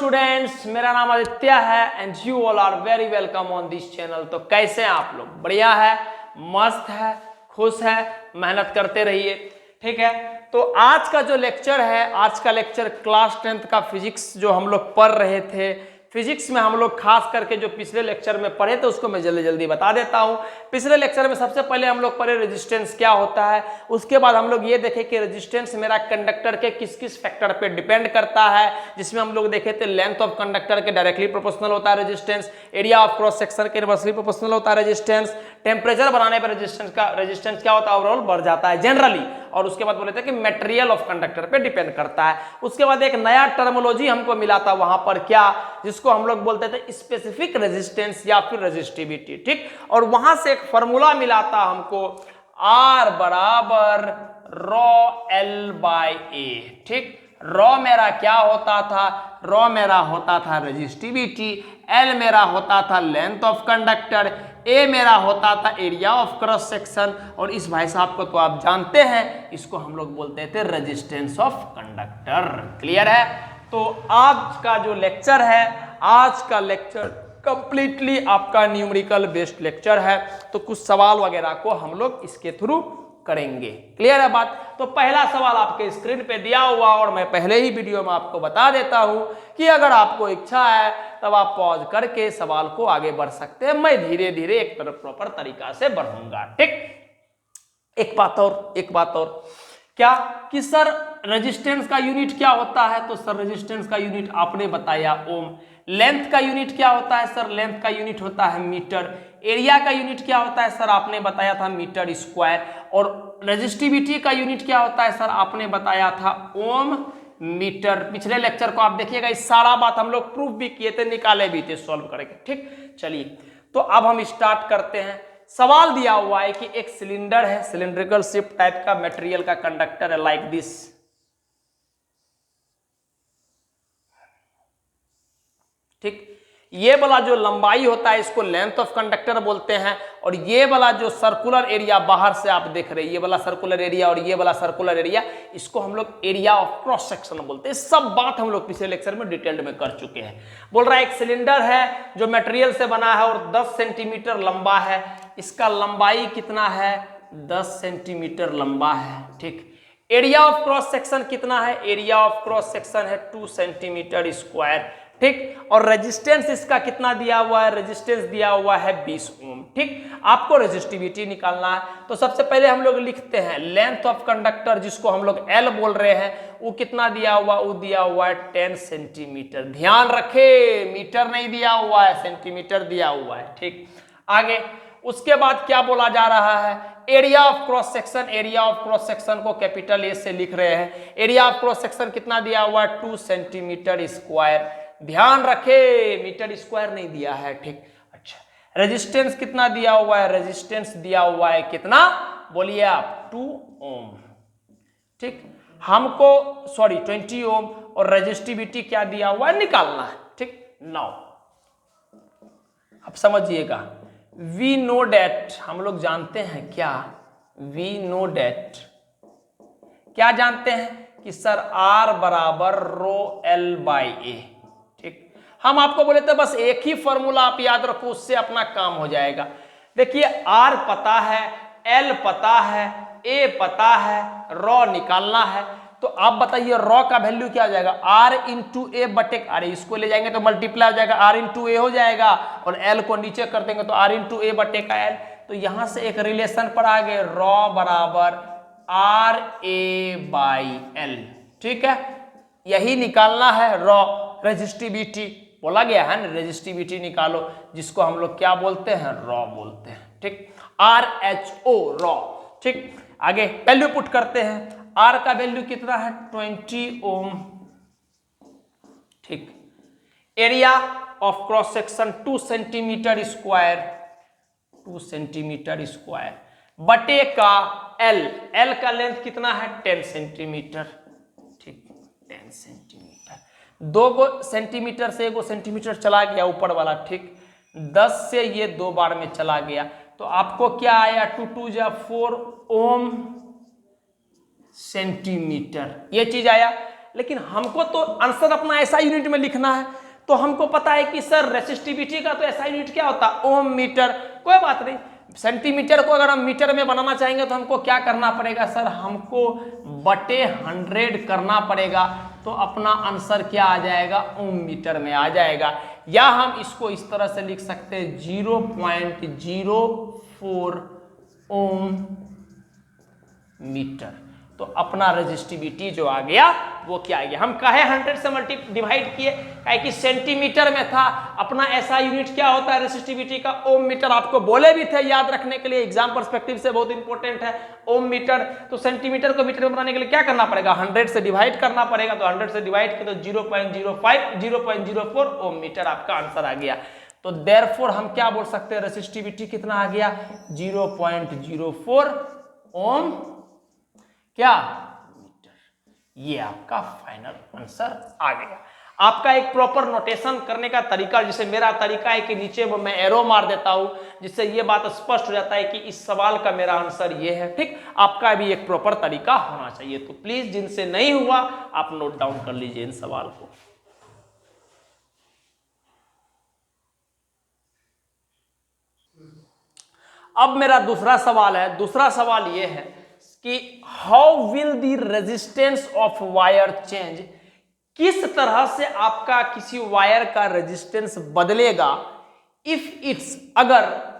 Students, मेरा नाम आदित्य है and you all are very welcome on this channel. तो कैसे हैं आप लोग? बढ़िया है, मस्त है, खुश है, मेहनत करते रहिए। ठीक है, तो आज का जो लेक्चर है, आज का लेक्चर क्लास 10th का फिजिक्स जो हम लोग पढ़ रहे थे, फिजिक्स में हम लोग खास करके जो पिछले लेक्चर में पढ़े थे उसको मैं जल्दी जल्दी बता देता हूं। पिछले लेक्चर में सबसे पहले हम लोग पढ़े रेजिस्टेंस क्या होता है, उसके बाद हम लोग ये देखे कि रेजिस्टेंस मेरा कंडक्टर के किस किस फैक्टर पे डिपेंड करता है, जिसमें हम लोग देखे थे लेंथ ऑफ कंडक्टर के डायरेक्टली प्रोपोर्शनल होता है resistance, area of cross section के इनवर्सली प्रोपोर्शनल होता है रेजिस्टेंस, टेम्परेचर बढ़ाने पर रेजिस्टेंस क्या होता है, ओवरऑल बढ़ जाता है जनरली, और उसके बाद बोले थे कि मटेरियल ऑफ कंडक्टर पे डिपेंड करता है। उसके बाद एक नया टर्मोलॉजी हमको मिला था वहां पर, क्या, जिसको हम लोग बोलते थे स्पेसिफिक रेजिस्टेंस या फिर रेजिस्टिविटी। ठीक, और वहां से एक फॉर्मूला मिला था हमको, R बराबर ρ L बाय A। ठीक, रॉ मेरा क्या होता था, रॉ मेरा होता था रेजिस्टिविटी, L मेरा होता था लेंथ ऑफ कंडक्टर, A मेरा होता था एरिया ऑफ क्रॉस सेक्शन, और इस भाई साहब को तो आप जानते हैं, इसको हम लोग बोलते थे रेजिस्टेंस ऑफ कंडक्टर। क्लियर है? तो आज का जो लेक्चर है, आज का लेक्चर कंप्लीटली आपका न्यूमेरिकल बेस्ड लेक्चर है, तो कुछ सवाल वगैरह को हम लोग इसके थ्रू करेंगे। क्लियर है बात? तो पहला सवाल आपके स्क्रीन पे दिया हुआ, और मैं पहले ही वीडियो में आपको बता देता हूं कि अगर आपको इच्छा है तब आप पॉज करके सवाल को आगे बढ़ सकते हैं, मैं धीरे धीरे एक तरफ प्रॉपर तरीका से बढ़ूंगा। ठीक, एक बात और क्या कि सर रेजिस्टेंस का यूनिट क्या होता है, तो सर रेजिस्टेंस का यूनिट आपने बताया ओम। लेंथ का यूनिट क्या होता है, सर लेंथ का यूनिट होता है मीटर। एरिया का यूनिट क्या होता है, सर आपने बताया था मीटर स्क्वायर। और रेजिस्टिविटी का यूनिट क्या होता है, सर आपने बताया था ओम मीटर। पिछले लेक्चर को आप देखिएगा, इस सारा बात हम लोग प्रूफ भी किए थे, निकाले भी थे सॉल्व करके। ठीक, चलिए तो अब हम स्टार्ट करते हैं। सवाल दिया हुआ है कि एक सिलेंडर है, सिलिंड्रिकल शेप टाइप का मटेरियल का कंडक्टर है लाइक दिस। ठीक, ये वाला जो लंबाई होता है इसको लेंथ ऑफ कंडक्टर बोलते हैं, और ये वाला जो सर्कुलर एरिया बाहर से आप देख रहे हैं, ये वाला सर्कुलर एरिया और ये वाला सर्कुलर एरिया, इसको हम लोग एरिया ऑफ क्रॉस सेक्शन बोलते हैं। सब बात हम लोग पिछले लेक्चर में डिटेल्ड में कर चुके हैं। बोल रहा है एक सिलेंडर है जो मटेरियल से बना है और 10 सेंटीमीटर लंबा है, इसका लंबाई कितना है, 10 सेंटीमीटर लंबा है। ठीक, एरिया ऑफ क्रॉस सेक्शन कितना है, एरिया ऑफ क्रॉस सेक्शन है 2 सेंटीमीटर स्क्वायर। ठीक, और रेजिस्टेंस इसका कितना दिया हुआ है, रेजिस्टेंस दिया हुआ है 20 ओम। ठीक, आपको रेजिस्टिविटी निकालना है, तो सबसे पहले हम लोग लिखते हैं लेंथ ऑफ कंडक्टर, जिसको हम लोग L बोल रहे हैं, वो कितना दिया हुआ, वो दिया हुआ है 10 सेंटीमीटर। ध्यान रखे, मीटर नहीं दिया हुआ है, सेंटीमीटर दिया हुआ है। ठीक, आगे उसके बाद क्या बोला जा रहा है, area of cross section, area of cross section को कैपिटल ए से लिख रहे हैं। एरिया ऑफ क्रॉस सेक्शन कितना दिया हुआ है, 2 सेंटीमीटर स्क्वायर। ध्यान रखे, मीटर स्क्वायर नहीं दिया है। ठीक, अच्छा, रेजिस्टेंस कितना दिया हुआ है, रेजिस्टेंस दिया हुआ है कितना, बोलिए आप, 2 ओम। ठीक, हमको 20 ओम, और रेजिस्टिविटी क्या दिया हुआ है निकालना है। ठीक, नाउ अब समझिएगा, वी नो डेट, हम लोग जानते हैं क्या, वी नो डेट, क्या जानते हैं कि सर R बराबर ρ L बाई A। ठीक, हम आपको बोले थे बस एक ही फॉर्मूला आप याद रखो, उससे अपना काम हो जाएगा। देखिए R पता है, L पता है, A पता है, ρ निकालना है, तो आप बताइए ρ का वैल्यू क्या हो जाएगा, R इंटू ए बटे, अरे इसको ले जाएंगे तो मल्टीप्लाई हो जाएगा, R इंटू ए हो जाएगा, और L को नीचे कर देंगे तो R इंटू ए बटे का L। तो यहां से एक रिलेशन पर आ गए, ρ बराबर R A बाई L। ठीक है, यही निकालना है ρ, रेजिस्टिविटी बोला गया है ना, रेजिस्टिविटी निकालो, जिसको हम लोग क्या बोलते हैं, ρ बोलते हैं। ठीक, RHO ρ। ठीक, आगे वैल्यू पुट करते हैं, R का वैल्यू कितना है, 20 ओम। ठीक, area of cross section 2 centimetre square, 2 centimetre square बटे का L, L का लेंथ कितना है, 10 सेंटीमीटर। ठीक, 10 सेंटीमीटर, 2 सेंटीमीटर से 1 सेंटीमीटर चला गया ऊपर वाला। ठीक, 10 से ये 2 बार में चला गया, तो आपको क्या आया, 2 2 जा 4 ओम सेंटीमीटर, ये चीज आया। लेकिन हमको तो आंसर अपना एसआई यूनिट में लिखना है। तो हमको पता है कि सर रेसिस्टिविटी का तो एसआई यूनिट क्या होता है, ओम मीटर। कोई बात नहीं, सेंटीमीटर को अगर हम मीटर में बनाना चाहेंगे तो हमको क्या करना पड़ेगा सर, हमको बटे 100 करना पड़ेगा। तो अपना आंसर क्या आ जाएगा, ओम मीटर में आ जाएगा। या हम इसको इस तरह से लिख सकते हैं 0.04 ओम मीटर। तो अपना रेजिस्टिविटी जो आ गया वो क्या आ गया, हम काहे 100 से डिवाइड किए, काहे कि सेंटीमीटर में था। अपना ऐसा यूनिट क्या होता है रेजिस्टिविटी का, ओम मीटर। आपको बोले भी थे याद रखने के लिए, एग्जाम पर्सपेक्टिव से बहुत इंपॉर्टेंट है ओम मीटर। तो सेंटीमीटर को मीटर में बनाने के लिए क्या करना पड़ेगा, 100 से डिवाइड करना पड़ेगा। तो 100 से डिवाइड किया तो 0.04 ओम मीटर आपका आंसर आ गया। तो देयरफॉर हम क्या बोल सकते हैं, रेजिस्टिविटी कितना आ गया, 0.04 ओम क्या मीटर। ये आपका फाइनल आंसर आ गया। आपका एक प्रॉपर नोटेशन करने का तरीका, जैसे मेरा तरीका है कि नीचे वो मैं एरो मार देता हूं, जिससे ये बात स्पष्ट हो जाता है कि इस सवाल का मेरा आंसर ये है। ठीक, आपका भी एक प्रॉपर तरीका होना चाहिए। तो प्लीज जिनसे नहीं हुआ आप नोट डाउन कर लीजिए इन सवाल को। अब मेरा दूसरा सवाल है। दूसरा सवाल ये है कि how will the resistance of wire change, किस तरह से आपका किसी वायर का रेजिस्टेंस बदलेगा इफ इट्स, अगर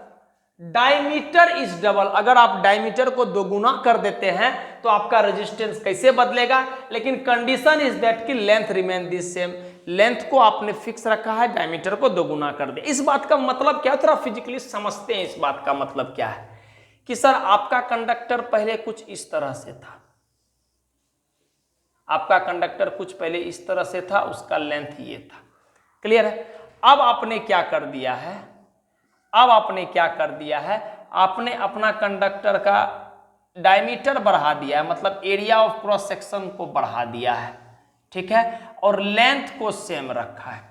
डायमीटर इज डबल, अगर आप डायमीटर को दोगुना कर देते हैं तो आपका रेजिस्टेंस कैसे बदलेगा। लेकिन कंडीशन इज दैट कि length remain the same, length को आपने फिक्स रखा है, डायमीटर को दोगुना कर दे। इस बात का मतलब क्या, थोड़ा फिजिकली समझते हैं इस बात का मतलब क्या है। कि सर आपका कंडक्टर पहले कुछ इस तरह से था, आपका कंडक्टर कुछ पहले इस तरह से था, उसका लेंथ ये था, क्लियर है। अब आपने क्या कर दिया है, अब आपने क्या कर दिया है, आपने अपना कंडक्टर का डायमीटर बढ़ा दिया है, मतलब एरिया ऑफ क्रॉस सेक्शन को बढ़ा दिया है, ठीक है, और लेंथ को सेम रखा है।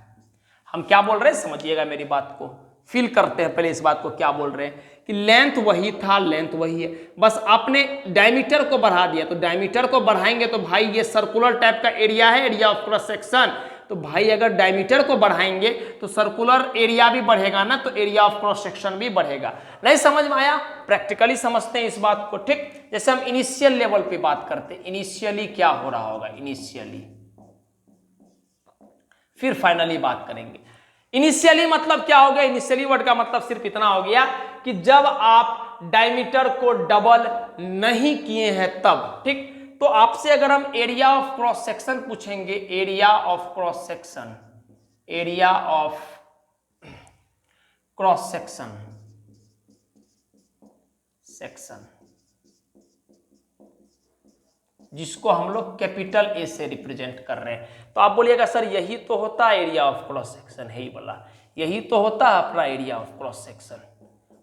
हम क्या बोल रहे हैं समझिएगा मेरी बात को, फील करते हैं पहले इस बात को। क्या बोल रहे हैं कि लेंथ वही था, लेंथ वही है, बस आपने डायमीटर को बढ़ा दिया। तो डायमीटर को बढ़ाएंगे तो भाई ये सर्कुलर टाइप का एरिया है, एरिया ऑफ क्रॉस सेक्शन। तो भाई अगर डायमीटर को बढ़ाएंगे तो सर्कुलर एरिया भी बढ़ेगा ना, तो एरिया ऑफ क्रॉस सेक्शन भी बढ़ेगा। नहीं समझ में आया, प्रैक्टिकली समझते हैं इस बात को। ठीक, जैसे हम इनिशियल लेवल पे बात करते हैं, इनिशियली क्या हो रहा होगा, इनिशियली, फिर फाइनली बात करेंगे। इनिशियली मतलब क्या हो गया, इनिशियली वर्ड का मतलब सिर्फ इतना हो गया कि जब आप डायमीटर को डबल नहीं किए हैं तब। ठीक, तो आपसे अगर हम एरिया ऑफ क्रॉस सेक्शन पूछेंगे, area of cross section, area of cross section, section जिसको हम लोग कैपिटल ए से रिप्रेजेंट कर रहे हैं, तो आप बोलिएगा सर यही तो होता है एरिया ऑफ क्रॉस सेक्शन, है ही वाला, यही तो होता है अपना एरिया ऑफ क्रॉस सेक्शन,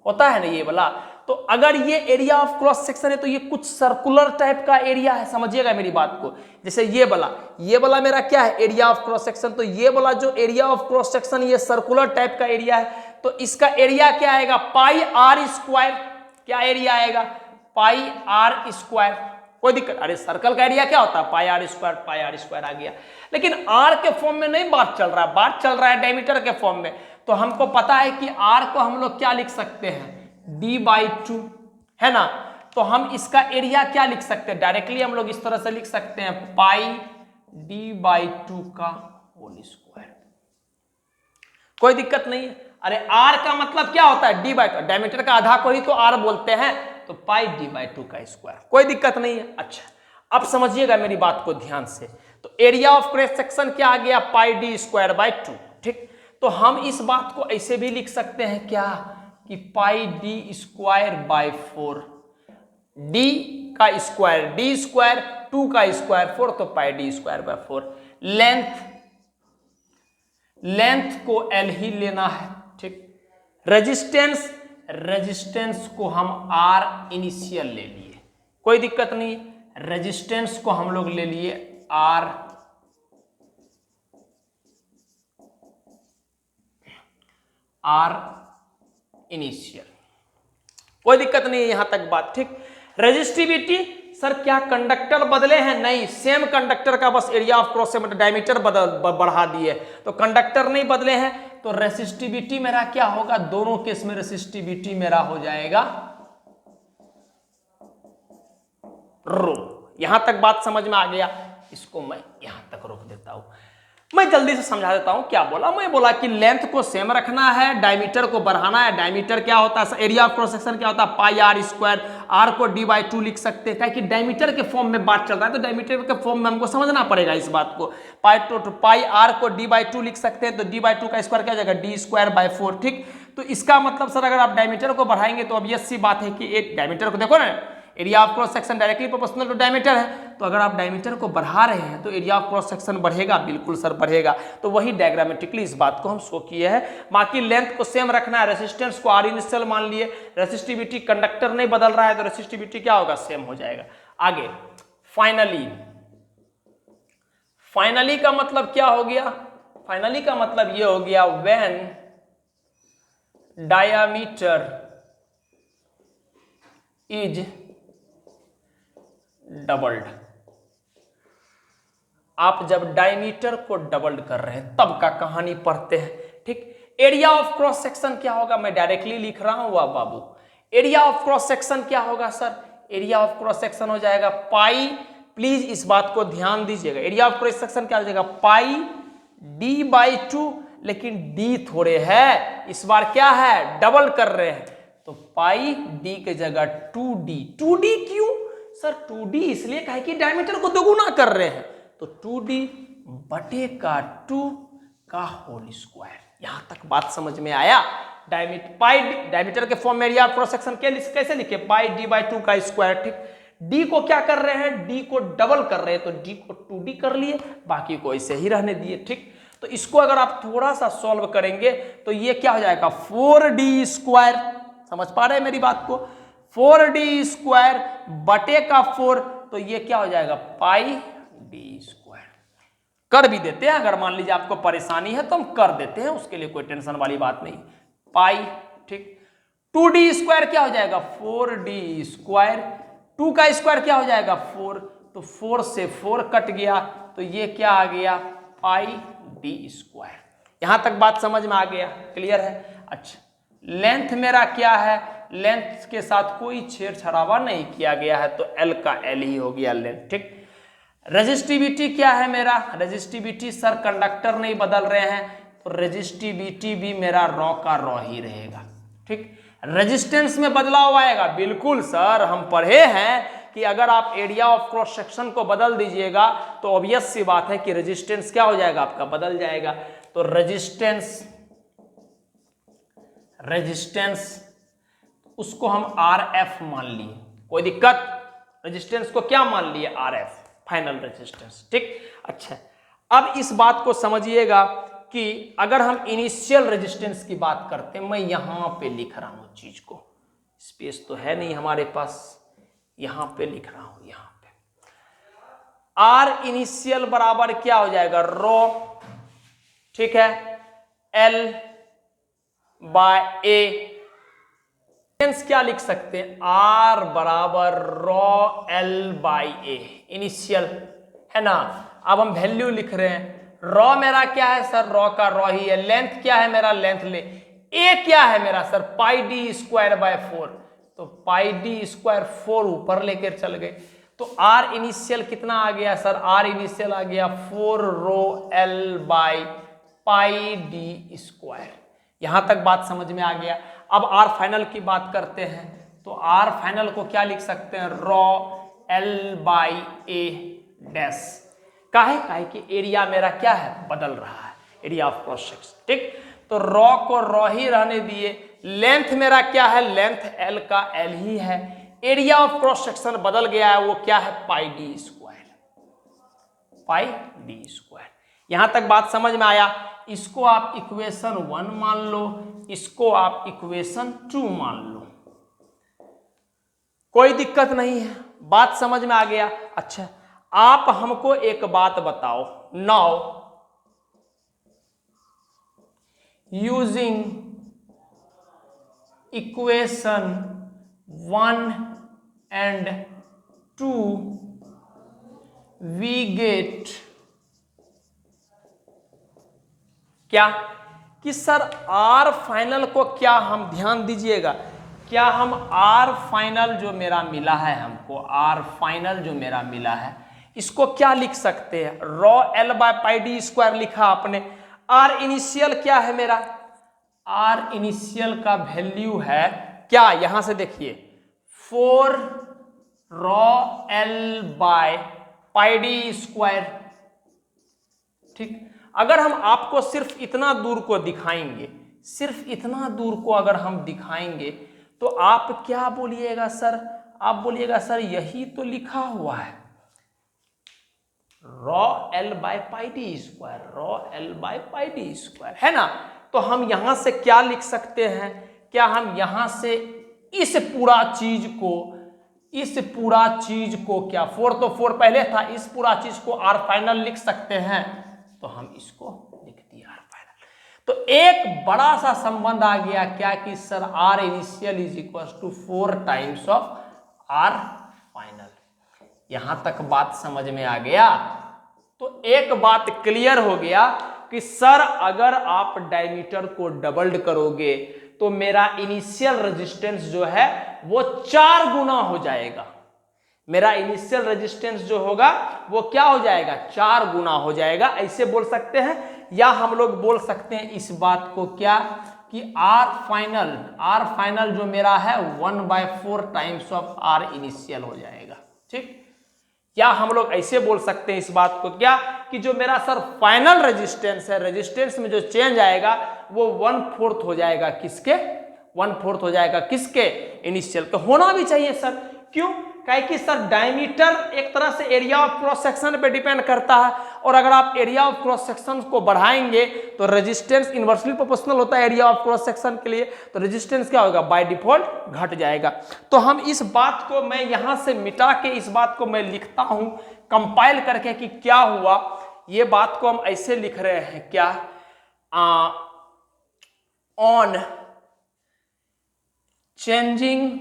होता है ना ये वाला। तो अगर ये एरिया ऑफ क्रॉस सेक्शन है तो ये कुछ सर्कुलर टाइप का एरिया है, समझिएगा मेरी बात को। जैसे ये वाला मेरा क्या है, एरिया ऑफ क्रॉस सेक्शन। तो ये वाला जो एरिया ऑफ क्रॉस सेक्शन ये सर्कुलर टाइप का एरिया है, तो इसका एरिया क्या आएगा, पाई आर स्क्वायर। क्या एरिया आएगा, पाई आर स्क्वायर। कोई दिक्कत, अरे सर्कल का एरिया क्या होता है, पाई आर स्क्वायर आ गया। लेकिन आर के फॉर्म में नहीं बात चल रहा है, बात चल रहा है डायमीटर के फॉर्म में। तो हमको पता है कि आर को हम लोग क्या लिख सकते हैं, d/2, है ना। तो हम इसका एरिया क्या लिख सकते हैं, डायरेक्टली हम लोग इस तरह से लिख सकते हैं, पाई d/2 का होल स्क्वायर। कोई दिक्कत नहीं है। अरे आर का मतलब क्या होता है, d/2, डायमीटर का आधा को ही तो आर बोलते हैं, तो पाई d/2 का स्क्वायर, कोई दिक्कत नहीं है। अच्छा, अब समझिएगा मेरी बात को ध्यान से। तो एरिया ऑफ क्रॉस सेक्शन क्या आ गया, पाई d²/2। ठीक, तो हम इस बात को ऐसे भी लिख सकते हैं क्या, कि पाई d²/4, d का स्क्वायर d², 2 का स्क्वायर 4, तो पाई d²/4। लेंथ को L ही लेना है। ठीक, रेजिस्टेंस को हम R इनिशियल ले लिए, कोई दिक्कत नहीं। रेजिस्टेंस को हम लोग ले लिए R इनिशियल, कोई दिक्कत नहीं है यहां तक बात। ठीक, रेजिस्टिविटी सर क्या कंडक्टर बदले हैं? नहीं, सेम कंडक्टर का बस area of cross section diameter बढ़ा दिए, तो कंडक्टर नहीं बदले हैं। तो रेसिस्टिविटी मेरा क्या होगा? दोनों केस में रेसिस्टिविटी मेरा हो जाएगा रो। यहां तक बात समझ में आ गया? इसको मैं यहां तक रोक देता हूं, मैं जल्दी से समझा देता हूं। क्या बोला? मैं बोला कि लेंथ को सेम रखना है, डायमीटर को बढ़ाना है। डायमीटर क्या होता है? एरिया ऑफ क्रॉस सेक्शन क्या होता है? पाई आर स्क्वायर। आर को d/2 लिख सकते हैं, कि डायमीटर के फॉर्म में बात चल रहा है, तो डायमीटर के फॉर्म में हमको समझना पड़ेगा इस बात को। पाई आर को d/2 लिख सकते हैं, तो d/2 का स्क्वायर क्या हो जाएगा? d²/4। ठीक, तो इसका मतलब सर अगर आप डायमीटर को बढ़ाएंगे तो ऑब्वियस सी बात है कि एक डायमीटर को देखो ना, area of cross section directly proportional to diameter है, तो अगर आप डायमीटर को बढ़ा रहे हैं तो एरिया ऑफ क्रॉस सेक्शन बढ़ेगा, बिल्कुल सर बढ़ेगा। तो वही डायग्रामेटिकली इस बात को हम शो किए हैं। बाकी लेंथ को सेम रखना है, रेसिस्टेंस को आर इनिशियल मान लिए, रेसिस्टिविटी कंडक्टर नहीं बदल रहा है तो रेसिस्टिविटी क्या होगा? सेम हो जाएगा। आगे फाइनली का मतलब क्या हो गया? फाइनली का मतलब ये हो गया व्हेन डायामीटर इज डबल्ड। आप जब डायमीटर को डबल्ड कर रहे हैं तब का कहानी पढ़ते हैं। ठीक, एरिया ऑफ क्रॉस सेक्शन क्या होगा? मैं डायरेक्टली लिख रहा हूं, वाह बाबू। एरिया ऑफ क्रॉस सेक्शन क्या होगा sir? Area of cross section हो जाएगा पाई, प्लीज इस बात को ध्यान दीजिएगा, एरिया ऑफ क्रॉस सेक्शन क्या हो जाएगा? पाई d/2, लेकिन d थोड़े है, इस बार क्या है? डबल कर रहे हैं, तो पाई d के जगह 2d। 2d क्यों सर? 2d इसलिए कहे कि डायमीटर को दोगुना कर रहे हैं, तो 2d बटे का 2 का होल स्क्वायर। यहां तक बात समझ में आया? डायमीटर के फॉर्म में एरिया ऑफ क्रॉस सेक्शन कैसे लिखे? पाई d/2 का स्क्वायर। ठीक, d को क्या कर रहे हैं? d को डबल कर रहे हैं, तो d को 2d कर लिए, बाकी को ऐसे ही रहने दिए। ठीक, तो इसको अगर आप थोड़ा सा सॉल्व करेंगे तो ये क्या हो जाएगा? 4d²। समझ पा रहे हैं मेरी बात को? 4d² बटे का 4, तो ये क्या हो जाएगा? पाई d²। कर भी देते हैं, अगर मान लीजिए आपको परेशानी है तो हम कर देते हैं, उसके लिए कोई टेंशन वाली बात नहीं। पाई, ठीक, 2d² क्या हो जाएगा? 4d²। 2 का स्क्वायर क्या हो जाएगा? 4, तो 4 से 4 कट गया, तो ये क्या आ गया? पाई d²। यहां तक बात समझ में आ गया? क्लियर है? अच्छा, लेंथ मेरा क्या है? लेंथ के साथ कोई छेड़छाड़ावा नहीं किया गया है, तो L का L ही हो गया लेंथ। ठीक, रेजिस्टिविटी क्या है मेरा? रेजिस्टिविटी सर कंडक्टर नहीं बदल रहे हैं, तो रेजिस्टिविटी भी मेरा रॉ का रॉ ही रहेगा। ठीक, रेजिस्टेंस में बदलाव आएगा, बिल्कुल सर हम पढ़े हैं कि अगर आप एरिया ऑफ क्रॉस सेक्शन को बदल दीजिएगा तो ऑब्वियस सी बात है कि रेजिस्टेंस क्या हो जाएगा? आपका बदल जाएगा। तो रेजिस्टेंस उसको हम RF मान लिए, कोई दिक्कत? रेजिस्टेंस को क्या मान लिए? RF, final resistance. ठीक, अच्छा, अब इस बात को समझिएगा कि अगर हम इनिशियल रेजिस्टेंस की बात करते हैं, मैं यहां पे लिख रहा हूं चीज को, स्पेस तो है नहीं हमारे पास, यहां पे लिख रहा हूं, यहां पे R इनिशियल बराबर क्या हो जाएगा? रॉ। ठीक है, L/A। क्या लिख सकते हैं? R बराबर रॉ L/A, इनिशियल है ना। अब हम वैल्यू लिख रहे हैं, रॉ मेरा क्या है सर? रॉ का रॉ ही है। लेंथ क्या है मेरा? लेंथ ले। ए क्या है मेरा सर? पाई d²/4, तो पाई d² 4 ऊपर लेकर चल गए, तो R इनिशियल कितना आ गया सर? R इनिशियल आ गया 4 रो L/पाई d²। यहां तक बात समझ में आ गया? अब R फाइनल की बात करते हैं, तो R फाइनल को क्या लिख सकते हैं? Raw L/A dash. काहे कि एरिया मेरा क्या है? बदल रहा है, एरिया ऑफ क्रॉस सेक्शन। ठीक, तो रॉ को रॉ ही रहने दिए। लेंथ मेरा क्या है? लेंथ L का L ही है। एरिया ऑफ क्रॉस सेक्शन बदल गया है, वो क्या है? पाई d²। पाई d²। यहां तक बात समझ में आया? इसको आप इक्वेशन 1 मान लो, इसको आप इक्वेशन 2 मान लो, कोई दिक्कत नहीं है, बात समझ में आ गया? अच्छा, आप हमको एक बात बताओ, now using equation 1 and two we get क्या कि सर आर फाइनल को क्या हम ध्यान दीजिएगा, क्या हम आर फाइनल जो मेरा मिला है, हमको आर फाइनल जो मेरा मिला है इसको क्या लिख सकते हैं, raw L by pi D square लिखा आपने। आर इनिशियल क्या है मेरा, आर इनिशियल का वैल्यू है क्या, यहां से देखिए 4 raw L by pi D square. ठीक, अगर हम आपको सिर्फ इतना दूर को दिखाएंगे, सिर्फ इतना दूर को अगर हम दिखाएंगे तो आप क्या बोलिएगा सर, आप बोलिएगा सर यही तो लिखा हुआ है raw L by pi D square, raw L by pi D square, है ना। तो हम यहां से क्या लिख सकते हैं, क्या हम यहां से इस पूरा चीज को क्या 4 तो 4 पहले था, इस पूरा चीज को आर फाइनल लिख सकते हैं, तो हम इसको लिख दिए आर फाइनल। तो एक बड़ा सा संबंध आ गया क्या कि sir R initial is equal to 4 times of R final. यहां तक बात समझ में आ गया। तो एक बात क्लियर हो गया कि सर अगर आप डायमीटर को डबल्ड करोगे तो मेरा इनिशियल रेजिस्टेंस जो है वो 4 गुना हो जाएगा, मेरा इनिशियल रेजिस्टेंस जो होगा वो क्या हो जाएगा, 4 गुना हो जाएगा, ऐसे बोल सकते हैं। या हम लोग बोल सकते हैं इस बात को क्या कि आर फाइनल जो मेरा है 1/4 टाइम्स ऑफ आर इनिशियल हो जाएगा। ठीक, या हम लोग ऐसे बोल सकते हैं इस बात को क्या कि जो मेरा सर फाइनल रेजिस्टेंस है, रेजिस्टेंस में जो चेंज आएगा वो 1/4 हो जाएगा किसके, 1/4 हो जाएगा किसके, इनिशियल के। होना भी चाहिए सर, क्यों, काहे कि सर डायमीटर एक तरह से एरिया ऑफ क्रॉस सेक्शन पे डिपेंड करता है, और अगर आप एरिया ऑफ क्रॉस सेक्शन को बढ़ाएंगे तो रेजिस्टेंस इनवर्सली प्रोपोर्शनल होता है एरिया ऑफ क्रॉस सेक्शन के लिए, तो रेजिस्टेंस क्या होगा, बाय डिफॉल्ट घट जाएगा। तो हम इस बात को मैं यहां से मिटा के इस बात को मैं लिखता हूं कंपाइल करके कि क्या हुआ, ये बात को हम ऐसे लिख रहे हैं क्या, ऑन चेंजिंग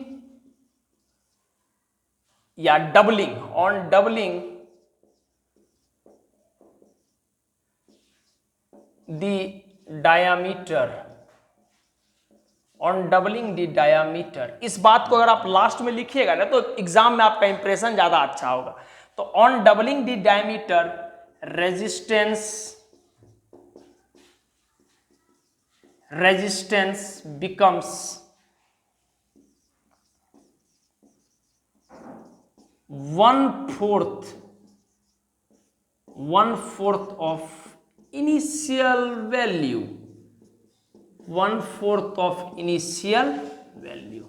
या doubling, on doubling the diameter, on doubling the diameter. इस बात को अगर आप लास्ट में लिखिएगा ना तो एग्जाम में आपका इंप्रेशन ज्यादा अच्छा होगा। तो on doubling the diameter resistance becomes 1/4 of initial value, 1/4 of initial value।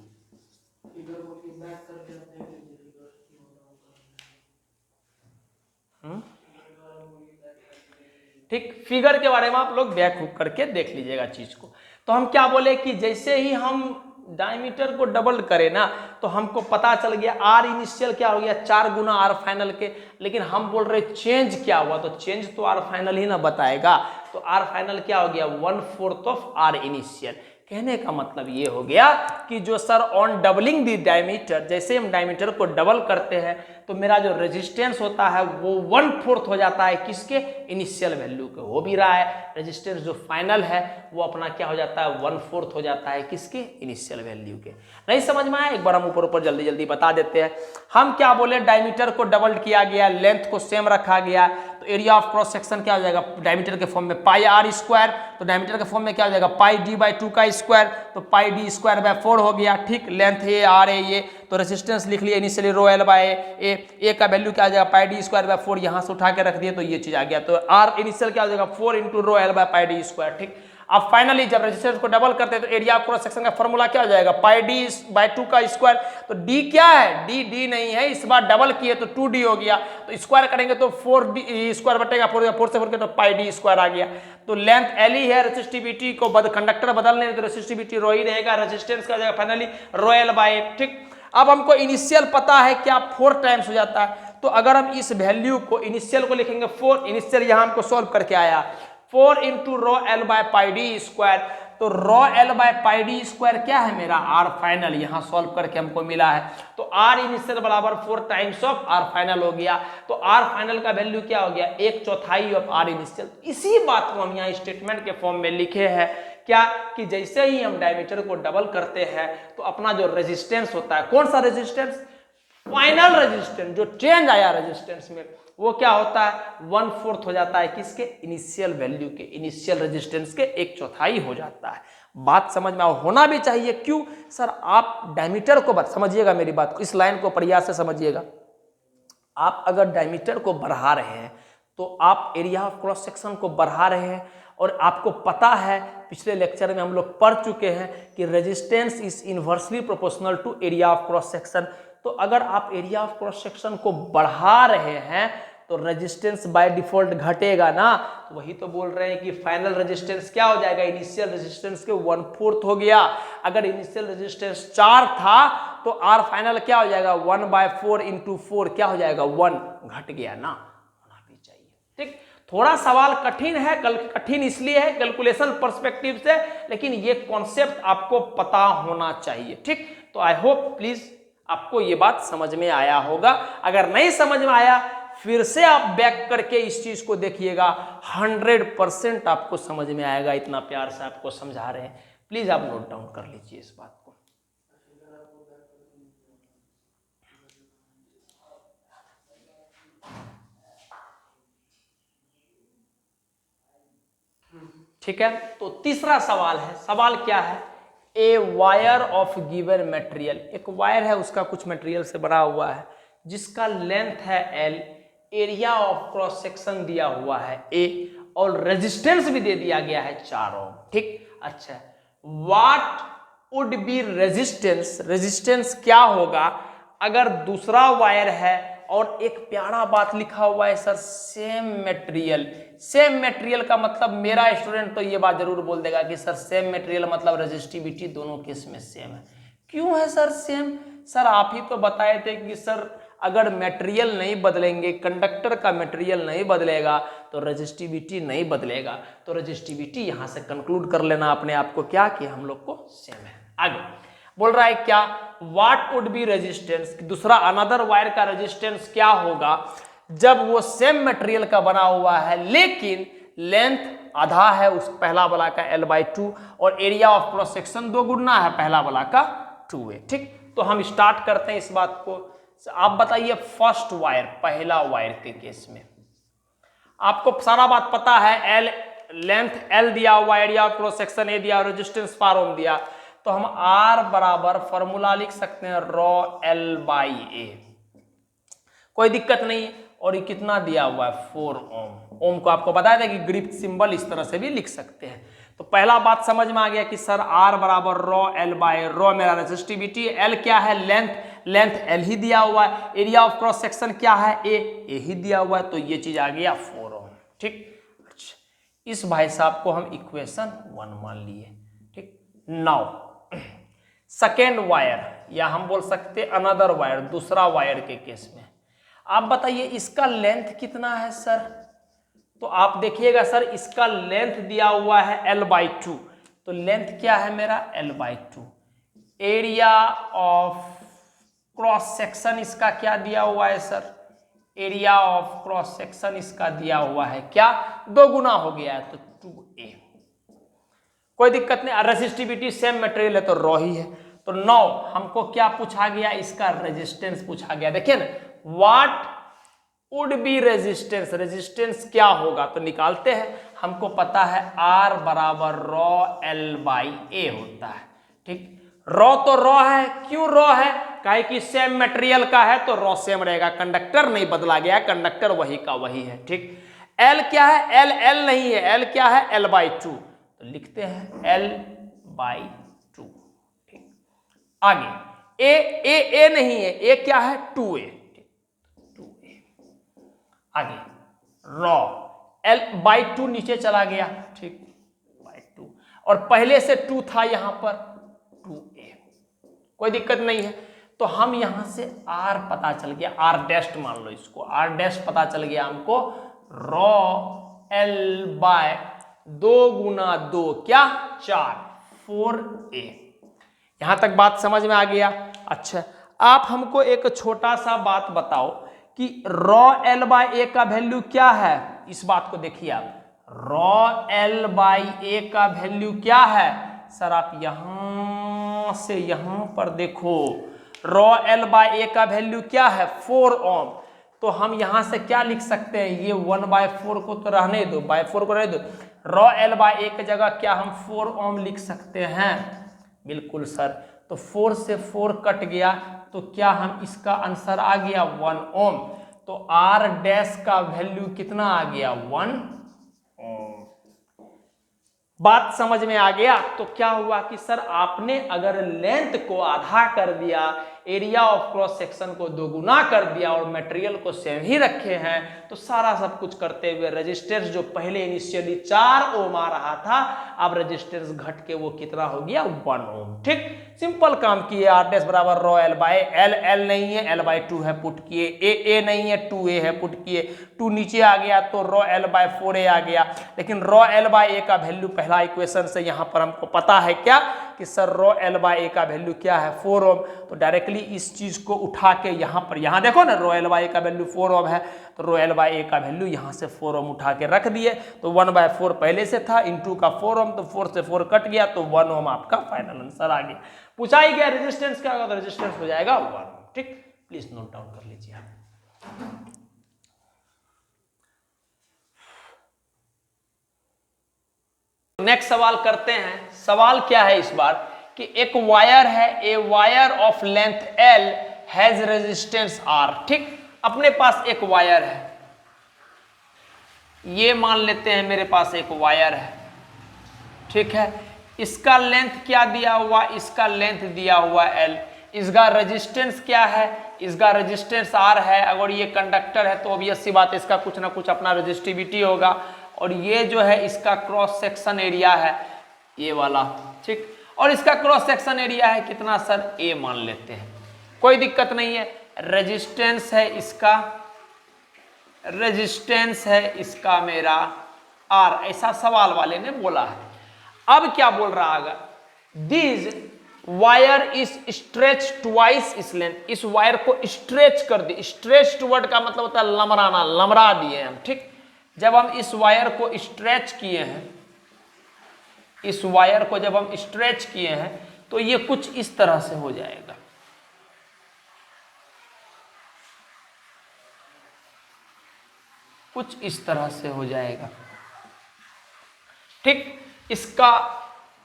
ठीक, फिगर के बारे में आप लोग बैक हुक करके देख लीजिएगा चीज को। तो हम क्या बोले कि जैसे ही हम डायमीटर को डबल करें ना तो हमको पता चल गया आर इनिशियल क्या हो गया, 4 गुना आर फाइनल के, लेकिन हम बोल रहे चेंज क्या हुआ, तो चेंज तो आर फाइनल ही ना बताएगा। तो आर फाइनल क्या हो गया, 1/4 ऑफ आर इनिशियल। कहने का मतलब ये हो गया कि जो sir on doubling the diameter, जैसे हम डायमीटर को डबल करते हैं तो मेरा जो रेजिस्टेंस होता है वो 1/4 हो जाता है किसके, इनिशियल वैल्यू के। हो भी रहा है रेजिस्टेंस जो फाइनल है वो अपना क्या हो जाता है, 1/4 हो जाता है किसके, इनिशियल वैल्यू के। नहीं समझ में आया, एक बार हम ऊपर ऊपर जल्दी जल्दी बता देते हैं। हम क्या बोले, डायमीटर को डबल किया गया, लेंथ को सेम रखा गया, तो एरिया ऑफ क्रॉस सेक्शन क्या हो जाएगा डायमीटर के फॉर्म में पाई आर स्क्वायर, तो डायमीटर के फॉर्म में क्या हो जाएगा पाई डी बाई 2 का स्क्वायर, तो पाई डी स्क्वायर बाय 4 हो गया। ठीक, लेंथ ए आर है ये, तो रेजिस्टेंस लिख लिया इनिशियली रो एल बाय ए का वैल्यू क्या आ जाएगा पाई डी स्क्वायर बाय 4, यहां से उठा के रख दिए तो ये चीज आ गया। तो आर इनिशियल क्या हो जाएगा 4 into rho L by pi D square. ठीक, अब फाइनली जब रेजिस्टेंस को डबल करते हैं तो एरिया ऑफ क्रॉस सेक्शन का फॉर्मूला क्या हो जाएगा पाई डी बाय 2 का स्क्वायर। तो डी क्या है, डी नहीं है, इस बार डबल किए तो 2d हो गया, तो स्क्वायर करेंगे तो 4d स्क्वायर बटेगा 4 से 4 के तो पाई डी स्क्वायर आ गया। तो लेंथ एल ही है, रेजिस्टिविटी को कंडक्टर बदलने तो रेजिस्टिविटी रो ही रहेगा, रेजिस्टेंस का जाएगा फाइनली रो एल बाय। ठीक, अब हमको इनिशियल पता है क्या 4 टाइम्स हो जाता है, तो अगर हम इस वैल्यू को इनिशियल को लिखेंगे 4, इनिशियल यहां हमको सॉल्व करके आया 4 into rho L by pi D square, तो rho L by pi D square क्या है मेरा आर फाइनल, यहां सॉल्व करके हमको मिला है। तो आर इनिशियल बराबर 4 टाइम्स ऑफ आर फाइनल हो गया। तो आर फाइनल का वैल्यू क्या हो गया, 1/4 ऑफ आर इनिशियल। इसी बात को हम यहाँ स्टेटमेंट के फॉर्म में लिखे हैं क्या, कि जैसे ही हम डायमीटर को डबल करते हैं तो अपना जो रेजिस्टेंस होता है, कौन सा रेजिस्टेंस, फाइनल रेजिस्टेंस, जो चेंज आया रेजिस्टेंस में वो क्या होता है, 1/4 हो जाता है किसके, इनिशियल वैल्यू के, इनिशियल रेजिस्टेंस के 1/4 हो जाता है। बात समझ में होना भी चाहिए। क्यों सर, आप डायमीटर को समझिएगा मेरी बात को, इस लाइन को प्रयास से समझिएगा। आप अगर डायमीटर को बढ़ा रहे हैं तो आप एरिया ऑफ क्रॉस सेक्शन को बढ़ा रहे हैं, और आपको पता है पिछले लेक्चर में हम लोग पढ़ चुके हैं कि resistance is inversely proportional to area of cross section. तो अगर आप एरिया ऑफ क्रॉस सेक्शन को बढ़ा रहे हैं तो रेजिस्टेंस बाय डिफॉल्ट घटेगा ना। तो वही तो बोल रहे हैं कि फाइनल रेजिस्टेंस क्या हो जाएगा, इनिशियल रेजिस्टेंस के 1/4 हो गया। अगर इनिशियल रेजिस्टेंस 4 था तो आर फाइनल क्या हो जाएगा, 1/4 × 4 क्या हो जाएगा, 1 घट गया ना, होना भी चाहिए। ठीक, थोड़ा सवाल कठिन है, कठिन इसलिए है कैलकुलेशन पर्सपेक्टिव से, लेकिन ये कॉन्सेप्ट आपको पता होना चाहिए। ठीक, तो आई होप प्लीज आपको ये बात समझ में आया होगा। अगर नहीं समझ में आया फिर से आप बैक करके इस चीज को देखिएगा, 100% आपको समझ में आएगा। इतना प्यार से आपको समझा रहे हैं, प्लीज आप नोट डाउन कर लीजिए इस बात को। ठीक है, तो तीसरा सवाल है, सवाल क्या है, a wire of given material, एक वायर है उसका कुछ मटेरियल से बना हुआ है जिसका लेंथ है L, area of cross section दिया हुआ है A, और रेजिस्टेंस भी दे दिया गया है 4 ओम। ठीक, अच्छा, what would be resistance, resistance क्या होगा अगर दूसरा वायर है और एक प्यारा बात लिखा हुआ है sir, same material. Same material का मतलब मेरा स्टूडेंट तो ये बात जरूर बोल देगा कि सर सेम मटेरियल मतलब रेजिस्टिविटी दोनों केस में सेम है। क्यों है सर सेम, सर आप ही तो बताए थे कि सर अगर मटेरियल नहीं बदलेंगे, कंडक्टर का मटेरियल नहीं बदलेगा तो रेजिस्टिविटी नहीं बदलेगा। तो रेजिस्टिविटी यहां से कंक्लूड कर लेना अपने आप को क्या, कि हम लोग को सेम है। आगे बोल रहा है क्या, व्हाट वुड बी रेजिस्टेंस, दूसरा अनदर वायर का रेजिस्टेंस क्या होगा जब वो सेम मटेरियल का बना हुआ है लेकिन लेंथ आधा है उस पहला वाला का L/2 और एरिया ऑफ क्रॉस सेक्शन 2 गुना है पहला वाला का 2a। ठीक, तो हम स्टार्ट करते हैं इस बात को। आप बताइए फर्स्ट वायर, पहला वायर के केस में आपको सारा बात पता है, L लेंथ L दिया हुआ, area of cross section A दिया, रेजिस्टेंस 4 ओम दिया, तो हम R बराबर फॉर्मूला लिख सकते हैं रॉ L/A, कोई दिक्कत नहीं है। और ये कितना दिया हुआ है 4 ओम, ओम को आपको बताया था कि ग्रिप सिंबल इस तरह से भी लिख सकते हैं। तो पहला बात समझ में आ गया कि सर R बराबर रॉ L/A, रॉ मेरा रेजिस्टिविटी, L क्या है लेंथ, लेंथ L ही दिया हुआ है, एरिया ऑफ क्रॉस सेक्शन क्या है A ही दिया हुआ है, तो ये चीज आ गया 4 ओम। ठीक, अच्छा, इस भाई साहब को हम इक्वेशन 1 मान लिए। ठीक, नाउ सेकेंड वायर, या हम बोल सकते अनदर वायर, दूसरा वायर के केस में आप बताइए इसका लेंथ कितना है सर। तो आप देखिएगा सर इसका लेंथ दिया हुआ है L/2, तो लेंथ क्या है मेरा L/2, area of cross section इसका क्या दिया हुआ है sir, area of cross section इसका दिया हुआ है क्या, 2 गुना हो गया है तो 2a, कोई दिक्कत नहीं। रेजिस्टिविटी सेम मटेरियल है तो रॉ ही है। तो 9 हमको क्या पूछा गया, इसका रेजिस्टेंस पूछा गया। देखिए ना, what would be resistance, resistance क्या होगा तो निकालते हैं। हमको पता है R बराबर रॉ L/A होता है। ठीक, रॉ तो रॉ है, क्यों रॉ है, काहे कि सेम मटेरियल का है तो रॉ सेम रहेगा, कंडक्टर नहीं बदला गया, कंडक्टर वही का वही है। ठीक, L क्या है, L नहीं है, L क्या है L/2, तो लिखते हैं L/2। ठीक, आगे A नहीं है, A क्या है 2a, आगे रॉ L/2 नीचे चला गया। ठीक, by 2, और पहले से 2 था यहां पर 2a, कोई दिक्कत नहीं है। तो हम यहां से R पता चल गया, R' मान लो इसको, R' पता चल गया हमको, रॉ L/, 2 गुना 2 क्या 4 4a। यहां तक बात समझ में आ गया। अच्छा आप हमको एक छोटा सा बात बताओ कि रॉ l बाय ए का वैल्यू क्या है। इस बात को देखिए आप, रॉ l बाय ए का वैल्यू क्या है सर। आप यहां से यहां पर देखो, रॉ l बाय ए का वैल्यू क्या है 4 ओम। तो हम यहां से क्या लिख सकते हैं, ये 1/4 को तो रहने दो, बाय 4 को रहने दो, रॉ l बाय ए की जगह क्या हम 4 ओम लिख सकते हैं। बिल्कुल सर। तो 4 से 4 कट गया तो क्या हम इसका आंसर आ गया 1 ओम। तो R डैश का वैल्यू कितना आ गया 1 ओम। बात समझ में आ गया। तो क्या हुआ कि सर आपने अगर लेंथ को आधा कर दिया, एरिया ऑफ क्रॉस सेक्शन को 2 गुना कर दिया और मटेरियल को सेम ही रखे हैं, तो सारा सब कुछ करते हुए रेजिस्टेंस जो पहले इनिशियली 4 ओम आ रहा था, अब रेजिस्टेंस घट के वो कितना हो गया 1 ओम। ठीक, सिंपल काम किए। आर डैश बराबर raw l by L, L नहीं है l बाय 2 है पुट किए, ए नहीं है 2a है पुट किए, 2 नीचे आ गया तो रॉ l बाय 4a आ गया। लेकिन रॉ l बाय ए का वैल्यू पहला इक्वेशन से यहां पर हमको पता है क्या कि सर रॉ l बाय ए का वैल्यू क्या है 4 ओम। तो डायरेक्टली इस चीज को उठा के यहां पर, यहां देखो ना रॉ l बाय ए का वैल्यू 4 ओम है, तो रॉ l बाय ए का वैल्यू यहां से 4 ओम उठा के रख दिए। तो 1/4 पहले से था, इनटू का 4 ओम, तो 4 से 4 कट गया तो 1 ओम आपका फाइनल आंसर आ गया। पूछा ही गया रेजिस्टेंस क्या होगा, तो रेजिस्टेंस हो जाएगा 1 ओम। ठीक, प्लीज नोट डाउन कर लीजिए आप। नेक्स्ट सवाल करते हैं। सवाल क्या है इस बार कि एक वायर है, a wire of length L has resistance R। ठीक, अपने पास एक वायर है, ये मान लेते हैं मेरे पास एक वायर है। ठीक है, इसका लेंथ क्या दिया हुआ, इसका लेंथ दिया हुआ L, इसका रेजिस्टेंस क्या है, इसका रेजिस्टेंस R है। अगर ये कंडक्टर है तो ऑब्वियस सी बात है इसका कुछ ना कुछ अपना रेजिस्टिविटी होगा। और ये जो है इसका क्रॉस सेक्शन एरिया है ये वाला। ठीक, और इसका क्रॉस सेक्शन एरिया है कितना सर, A मान लेते हैं, कोई दिक्कत नहीं है। रेजिस्टेंस है इसका, रेजिस्टेंस है इसका मेरा R, ऐसा सवाल वाले ने बोला है। अब क्या बोल रहा है, this wire is stretch twice इस लेंथ, इस वायर को स्ट्रेच कर दिए। स्ट्रेच वर्ड का मतलब होता है लमराना, लमरा दिए हम। ठीक, जब हम इस वायर को स्ट्रेच किए हैं, इस वायर को जब हम स्ट्रेच किए हैं तो ये कुछ इस तरह से हो जाएगा। कुछ इस तरह से हो जाएगा। ठीक, इसका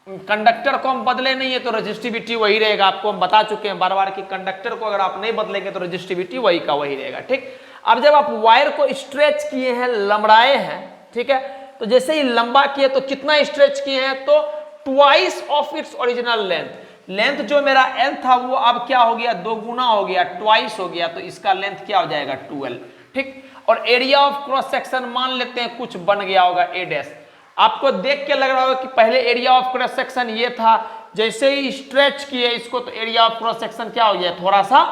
कंडक्टर को हम बदले नहीं है तो रेजिस्टिविटी वही रहेगा। आपको हम बता चुके हैं बार बार कि कंडक्टर को अगर आप नहीं बदलेंगे तो रेजिस्टिविटी वही का वही रहेगा। ठीक, अब जब आप वायर को स्ट्रेच किए हैं, लंबड़ाए हैं, ठीक है, तो जैसे ही लंबा किए तो कितना स्ट्रेच किए हैं, तो twice of its original length. Length जो मेरा L था वो अब क्या हो गया, 2 गुना हो गया, ट्वाइस हो गया, तो इसका लेंथ क्या हो जाएगा 12। ठीक, और एरिया ऑफ क्रॉस सेक्शन मान लेते हैं कुछ बन गया होगा A डैश। आपको देख के लग रहा होगा कि पहले एरिया ऑफ क्रॉस सेक्शन ये था, जैसे ही स्ट्रेच किए इसको तो एरिया ऑफ क्रॉस सेक्शन क्या हो गया, थोड़ा सा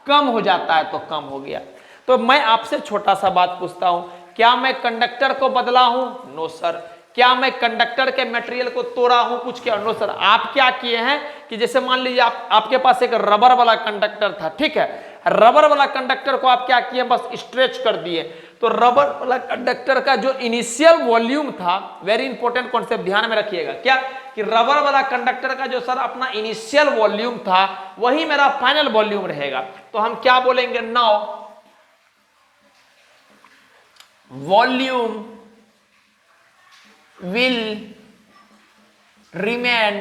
कम हो जाता है, तो कम हो गया। तो मैं आपसे छोटा सा बात पूछता हूं, क्या मैं कंडक्टर को बदला हूं? No sir. क्या मैं कंडक्टर के मटेरियल को तोड़ा हूं, कुछ किया? No sir. आप क्या किए हैं कि जैसे मान लीजिए आपके पास एक रबर वाला कंडक्टर था, ठीक है, रबर वाला कंडक्टर को आप क्या किए, बस स्ट्रेच कर दिए। तो रबर वाला कंडक्टर का जो इनिशियल वॉल्यूम था, वेरी इंपॉर्टेंट कॉन्सेप्ट ध्यान में रखिएगा, क्या कि रबर वाला कंडक्टर का जो सर अपना इनिशियल वॉल्यूम था वही मेरा फाइनल वॉल्यूम रहेगा। तो हम क्या बोलेंगे, now volume will remain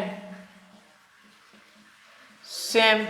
same।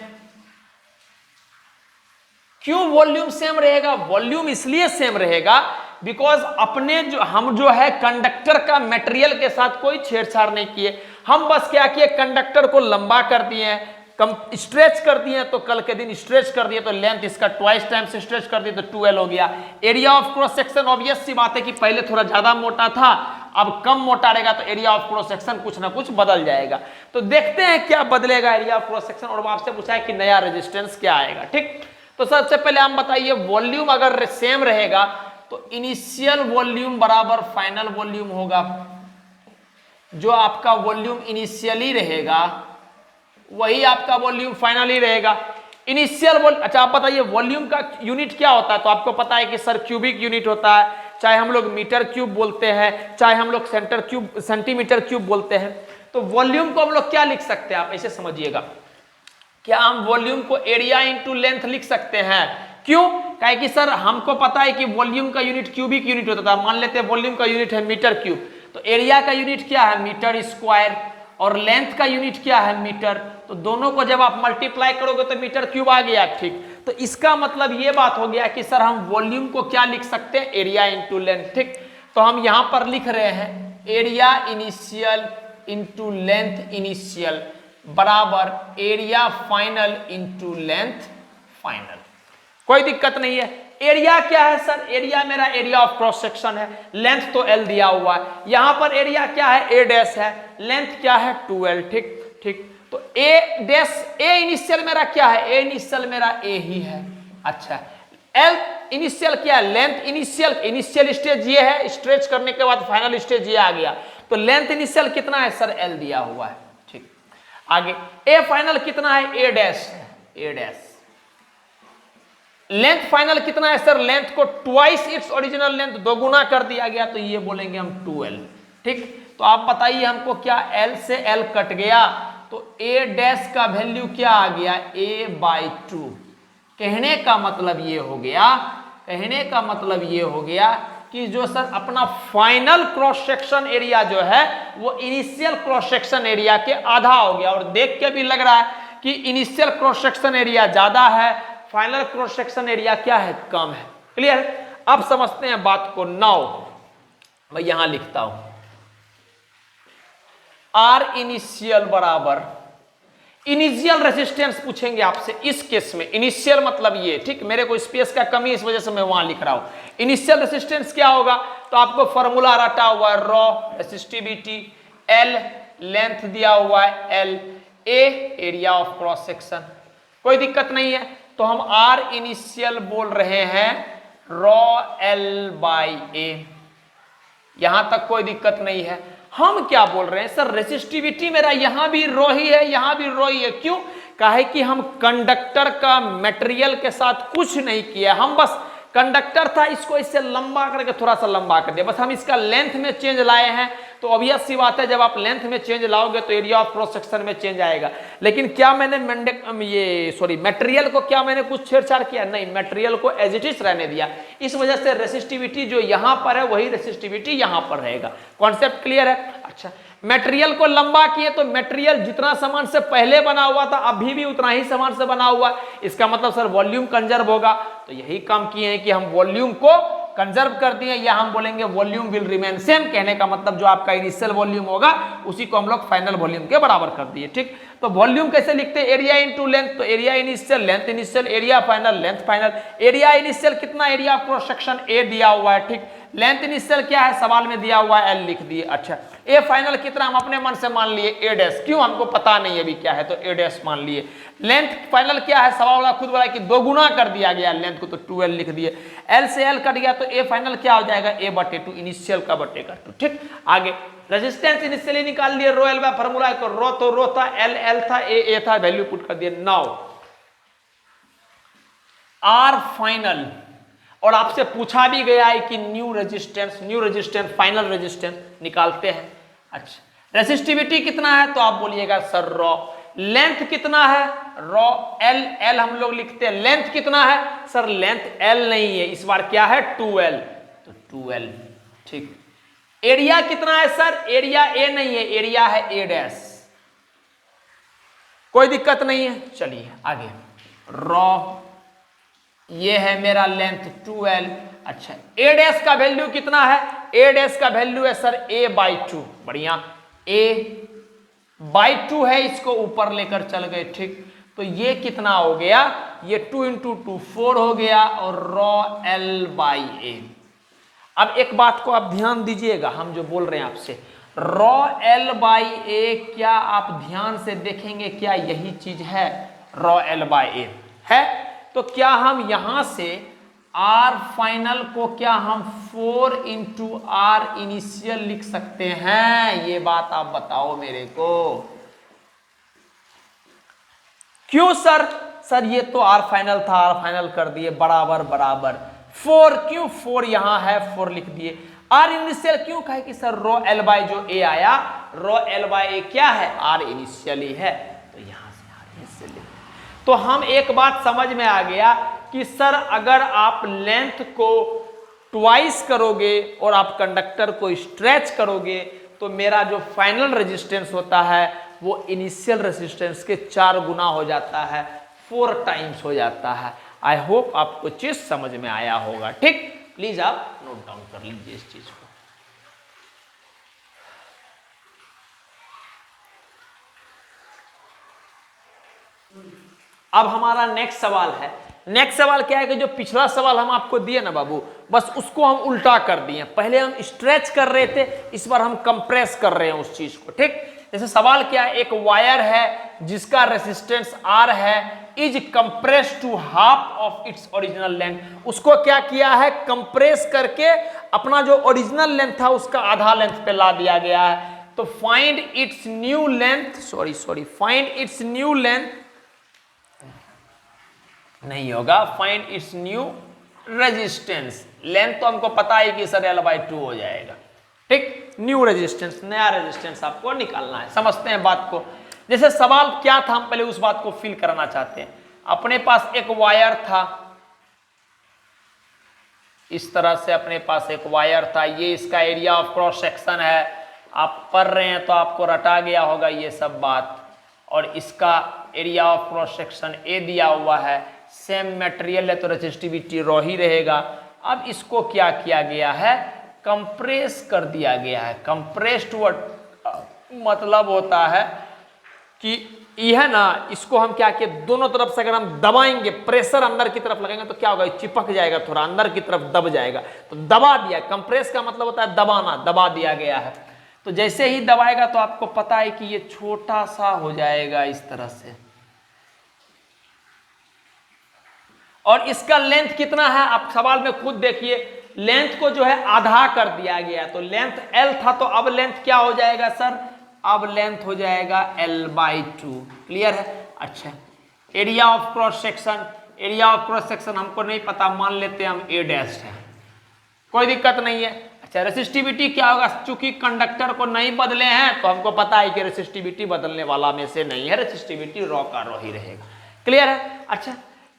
क्यों वॉल्यूम सेम रहेगा? वॉल्यूम इसलिए सेम रहेगा बिकॉज अपने हम जो है कंडक्टर का मटेरियल के साथ कोई छेड़छाड़ नहीं किए। हम बस क्या किए, कंडक्टर को लंबा कर दिए, कम स्ट्रेच कर दिए, तो कल के दिन स्ट्रेच कर दिए तो लेंथ इसका ट्वाइस टाइम से स्ट्रेच कर दिए तो 12 हो गया। Area of cross section obvious सी बात है कि पहले थोड़ा ज्यादा मोटा था, अब कम मोटा रहेगा, तो एरिया ऑफ क्रॉस सेक्शन कुछ ना कुछ बदल जाएगा। तो देखते हैं क्या बदलेगा एरिया ऑफ क्रॉस सेक्शन। और आपसे पूछा है कि नया रेजिस्टेंस क्या आएगा। ठीक, तो सबसे पहले हम बताइए, वॉल्यूम अगर सेम रहेगा तो इनिशियल वॉल्यूम बराबर फाइनल वॉल्यूम होगा। जो आपका वॉल्यूम इनिशियली रहेगा वही आपका वॉल्यूम फाइनली रहेगा। इनिशियल अच्छा आप बताइए वॉल्यूम का यूनिट क्या होता है, तो आपको पता है कि सर क्यूबिक यूनिट होता है, चाहे हम लोग मीटर क्यूब बोलते हैं, चाहे हम लोग सेंटीमीटर क्यूब बोलते हैं। तो वॉल्यूम को हम लोग क्या लिख सकते हैं, आप ऐसे समझिएगा, क्या हम वॉल्यूम को एरिया इंटू लेंथ लिख सकते हैं? क्यों? कहे कि सर हमको पता है कि वॉल्यूम का यूनिट क्यूबिक यूनिट होता था, मान लेते हैं वॉल्यूम का यूनिट है मीटर क्यूब, तो एरिया का यूनिट क्या है? मीटर स्क्वायर, और लेंथ का यूनिट क्या है? मीटर। तो दोनों को जब आप मल्टीप्लाई करोगे तो मीटर क्यूब आ गया, ठीक। तो इसका मतलब ये बात हो गया कि सर हम वॉल्यूम को क्या लिख सकते हैं? एरिया इंटू लेंथ, ठीक। तो हम यहां पर लिख रहे हैं area initial into length initial बराबर area final into length final. कोई दिक्कत नहीं है। एरिया क्या है सर? एरिया मेरा एरिया ऑफ क्रॉस सेक्शन है, लेंथ तो एल दिया हुआ है, यहां पर एरिया क्या है? ए डैश है, लेंथ क्या है? 2l, ठीक ठीक। तो ए डैश ए इनिशियल मेरा क्या है? ए इनिशियल मेरा ए ही है। अच्छा एल इनिशियल क्या है? लेंथ इनिशियल स्टेज ये है, स्ट्रेच करने के बाद फाइनल स्टेज ये आ गया, तो लेंथ इनिशियल कितना है सर? एल दिया हुआ है, ठीक। आगे ए फाइनल कितना है? ए डैश है, ए डैश। लेंथ फाइनल कितना है सर? लेंथ को ट्वाइस इट्स ओरिजिनल लेंथ, दोगुना कर दिया गया, तो ये बोलेंगे हम 2l, ठीक। तो आप बताइए हमको क्या l से l कट गया, तो a डैश का वैल्यू क्या आ गया? a/2। कहने का मतलब ये हो गया, कहने का मतलब ये हो गया कि जो सर अपना फाइनल क्रॉस सेक्शन एरिया जो है वो इनिशियल क्रॉस सेक्शन एरिया के आधा हो गया, और देख के भी लग रहा है कि इनिशियल क्रॉस सेक्शन एरिया ज्यादा है, फाइनल क्रॉस सेक्शन एरिया क्या है? कम है। क्लियर? अब समझते हैं बात को। नाउ मैं यहां लिखता हूं आर इनिशियल बराबर इनिशियल रेजिस्टेंस पूछेंगे आपसे इस केस में। इनिशियल मतलब ये, ठीक, मेरे को स्पेस का कमी इस वजह से मैं वहां लिख रहा हूं। इनिशियल रेजिस्टेंस क्या होगा? तो आपको फॉर्मूला रटा हुआ है रॉ रेसिस्टिविटी, एल लेंथ दिया हुआ है, L A area of cross section. कोई दिक्कत नहीं है। तो हम आर इनिशियल बोल रहे हैं रॉ एल बाई ए, यहां तक कोई दिक्कत नहीं है। हम क्या बोल रहे हैं सर? रेसिस्टिविटी मेरा यहां भी रो ही है, यहां भी रो ही है। क्यों? काहे कि हम कंडक्टर का मटेरियल के साथ कुछ नहीं किया, हम बस कंडक्टर था इसको इससे लंबा करके थोड़ा सा लंबा कर दिया, बस हम इसका लेंथ में चेंज लाए हैं। तो ऑब्वियस सी बात है जब आप लेंथ में चेंज लाओगे तो एरिया ऑफ क्रॉस सेक्शन में चेंज आएगा। लेकिन क्या मैंने मटेरियल को क्या मैंने कुछ छेड़छाड़ किया? नहीं, मटेरियल को एज इट इज रहने दिया। इस वजह से रेसिस्टिविटी जो यहां पर है वही रेसिस्टिविटी यहां पर रहेगा। कॉन्सेप्ट क्लियर है? अच्छा, मटेरियल को लंबा किए तो मटेरियल जितना सामान से पहले बना हुआ था अभी भी उतना ही सामान से बना हुआ, इसका मतलब सर वॉल्यूम कंजर्व होगा। तो यही काम किए हैं कि हम वॉल्यूम को कंजर्व कर दिए, या हम बोलेंगे वॉल्यूम विल रिमेन सेम। कहने का मतलब जो आपका इनिशियल वॉल्यूम होगा उसी को हम लोग फाइनल वॉल्यूम के बराबर कर दिए, ठीक। तो वॉल्यूम कैसे लिखते हैं? एरिया इंटू लेंथ, तो area initial length initial, area final length final. Area initial कितना? Area of cross section A दिया हुआ है, ठीक। लेंथ इनिशियल क्या है? सवाल में दिया हुआ है, एल लिख दिए। अच्छा, ए फाइनल कितना? हम अपने मन से मान लिए ए डैश, क्यों? हमको पता नहीं अभी क्या है, तो ए डैश मान लिए। लेंथ फाइनल क्या है? सवाल वाला खुद बोला कि दोगुना कर दिया गया लेंथ को, तो 2l लिख दिए। एल से एल कट गया तो ए फाइनल क्या हो जाएगा? a/2 इनिशियल का बटेगा 2, ठीक। आगे रेजिस्टेंस इनिशियली निकाल लिए रो एल बाय फार्मूला, तो रो था, एल एल था, ए था, वैल्यू पुट कर दिए। नाउ आर फाइनल, और आपसे पूछा भी गया है कि न्यू रेजिस्टेंस फाइनल रेजिस्टेंस निकालते हैं। अच्छा, रेसिस्टिविटी कितना है? तो आप बोलिएगा सर रॉ। लेंथ कितना है? रॉ एल हम लोग लिखते हैं। लेंथ कितना है? सर लेंथ एल नहीं है, इस बार क्या है? 2l, तो 2l, ठीक। एरिया कितना है सर? एरिया ए नहीं है, एरिया है ए डैश। कोई दिक्कत नहीं है। चलिए आगे, रॉ ये है मेरा लेंथ 2l। अच्छा, ए डैश का वैल्यू कितना है? ए डैश का वैल्यू है सर a/2, बढ़िया, a/2 है, इसको ऊपर लेकर चल गए, ठीक। तो ये कितना हो गया? ये 2 × 2 4 हो गया, और रॉ l/a। अब एक बात को आप ध्यान दीजिएगा, हम जो बोल रहे हैं आपसे, रॉ l/a, क्या आप ध्यान से देखेंगे क्या यही चीज है? रॉ l/a है। तो क्या हम यहां से आर फाइनल को क्या हम 4 इंटू आर इनिशियल लिख सकते हैं? ये बात आप बताओ मेरे को। क्यों सर? सर ये तो आर फाइनल था, आर फाइनल कर दिए, बराबर बराबर। 4 क्यों? 4 यहां है, 4 लिख दिए। आर इनिशियल क्यों? कहे कि सर रो एल बाय जो ए आया, रो एल बाय ए क्या है? आर इनिशियल ही है, तो यहां से आर इनिशियल लिख। तो हम एक बात समझ में आ गया कि सर अगर आप लेंथ को ट्वाइस करोगे और आप कंडक्टर को स्ट्रेच करोगे तो मेरा जो फाइनल रेजिस्टेंस होता है वो इनिशियल रेजिस्टेंस के 4 गुना हो जाता है, 4 टाइम्स हो जाता है। आई होप आपको चीज समझ में आया होगा। ठीक, प्लीज आप नोट डाउन कर लीजिए इस चीज को। अब हमारा नेक्स्ट सवाल है। नेक्स्ट सवाल क्या है कि जो पिछला सवाल हम आपको दिए ना बाबू, बस उसको हम उल्टा कर दिए। पहले हम स्ट्रेच कर रहे थे, इस बार हम कंप्रेस कर रहे हैं उस चीज को। ठीक, जैसे सवाल क्या है, एक वायर है जिसका रेसिस्टेंस आर है, is compress to half of its original length. उसको क्या किया है? कंप्रेस करके अपना जो ओरिजिनल लेंथ था उसका आधा लेंथ पे ला दिया गया है। तो find its new length, find its new length नहीं होगा, find its new resistance. Length तो हमको पता है कि सर L/2 हो जाएगा। ठीक, न्यू रेजिस्टेंस, नया रेजिस्टेंस आपको निकालना है। समझते हैं बात को। जैसे सवाल क्या था, हम पहले उस बात को फिल करना चाहते हैं। अपने पास एक वायर था, इस तरह से अपने पास एक वायर था, ये इसका एरिया ऑफ क्रॉस सेक्शन है। आप पढ़ रहे हैं तो आपको रटा गया होगा ये सब बात। और इसका area of cross section A दिया हुआ है, सेम मटेरियल है तो रेजिस्टिविटी रो ही रहेगा। अब इसको क्या किया गया है? कंप्रेस कर दिया गया है। कंप्रेस्ड मतलब होता है कि यह ना, इसको हम क्या किए, दोनों तरफ से अगर हम दबाएंगे, प्रेशर अंदर की तरफ लगाएंगे तो क्या होगा? चिपक जाएगा, थोड़ा अंदर की तरफ दब जाएगा। तो दबा दिया, कंप्रेस का मतलब होता है दबाना, दबा दिया गया है। तो जैसे ही दबाएगा तो आपको पता है कि ये छोटा सा हो जाएगा इस तरह से। और इसका लेंथ कितना है आप सवाल में खुद देखिए। लेंथ को जो है आधा कर दिया गया, तो लेंथ L था तो अब लेंथ क्या हो जाएगा सर? अब लेंथ हो जाएगा L/2। क्लियर है? अच्छा, area of cross section, area of cross section हमको नहीं पता, मान लेते हैं हम A' है, कोई दिक्कत नहीं है। अच्छा, रेसिस्टिविटी क्या होगा? चूंकि कंडक्टर को नहीं बदले हैं तो हमको पता है कि रेसिस्टिविटी बदलने वाला में से नहीं है, रेसिस्टिविटी रो का रो ही रहेगा। क्लियर है? अच्छा,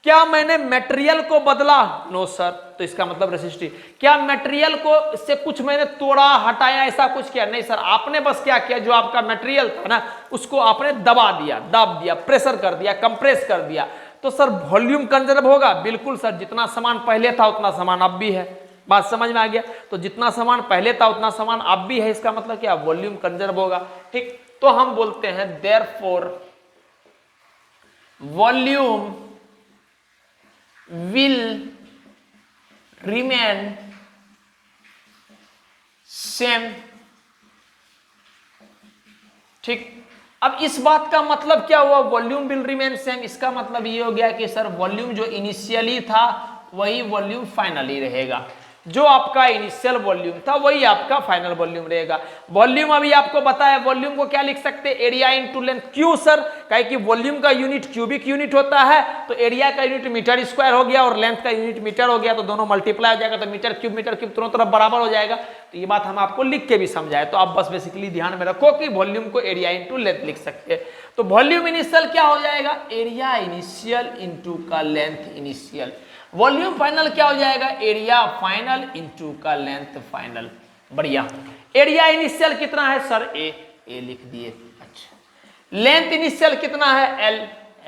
क्या मैंने मटेरियल को बदला? नो सर, तो इसका मतलब रेसिस्टिव। क्या मटेरियल को इससे कुछ मैंने तोड़ा, हटाया, ऐसा कुछ किया? नहीं सर, आपने बस क्या किया, जो आपका मटेरियल था ना उसको आपने दबा दिया, दाब दिया, प्रेशर कर दिया, कंप्रेस कर दिया। तो सर वॉल्यूम कंजर्व होगा? बिल्कुल सर, जितना सामान पहले था उतना सामान अब भी है। बात समझ में आ गया? तो जितना सामान पहले था उतना सामान अब भी है, इसका मतलब क्या? वॉल्यूम कंजर्व होगा। ठीक, तो हम बोलते हैं therefore volume will remain same। ठीक, अब इस बात का मतलब क्या हुआ? वॉल्यूम विल रिमेन सेम, इसका मतलब ये हो गया कि सर वॉल्यूम जो इनिशियली था वही वॉल्यूम फाइनली रहेगा। जो आपका इनिशियल वॉल्यूम था वही आपका फाइनल वॉल्यूम रहेगा। वॉल्यूम अभी आपको पता है, वॉल्यूम को क्या लिख सकते हैं? Area into length. क्यों सर? कहे कि वॉल्यूम का यूनिट क्यूबिक यूनिट होता है, तो एरिया का यूनिट मीटर स्क्वायर हो गया और लेंथ का यूनिट मीटर हो गया, तो दोनों मल्टीप्लाई हो जाएगा, तो मीटर क्यूब दोनों तरफ बराबर हो जाएगा। तो ये बात हम आपको लिख के भी समझाए, तो आप बस बेसिकली ध्यान में रखो कि वॉल्यूम को एरिया इंटू लेंथ लिख सकते हैं। तो वॉल्यूम इनिशियल क्या हो जाएगा? एरिया इनिशियल इंटू का लेंथ इनिशियल। वॉल्यूम फाइनल क्या हो जाएगा? एरिया फाइनल इंटू का लेंथ फाइनल। बढ़िया। एरिया इनिशियल कितना है सर? ए लिख दिए। अच्छा, लेंथ इनिशियल कितना है? एल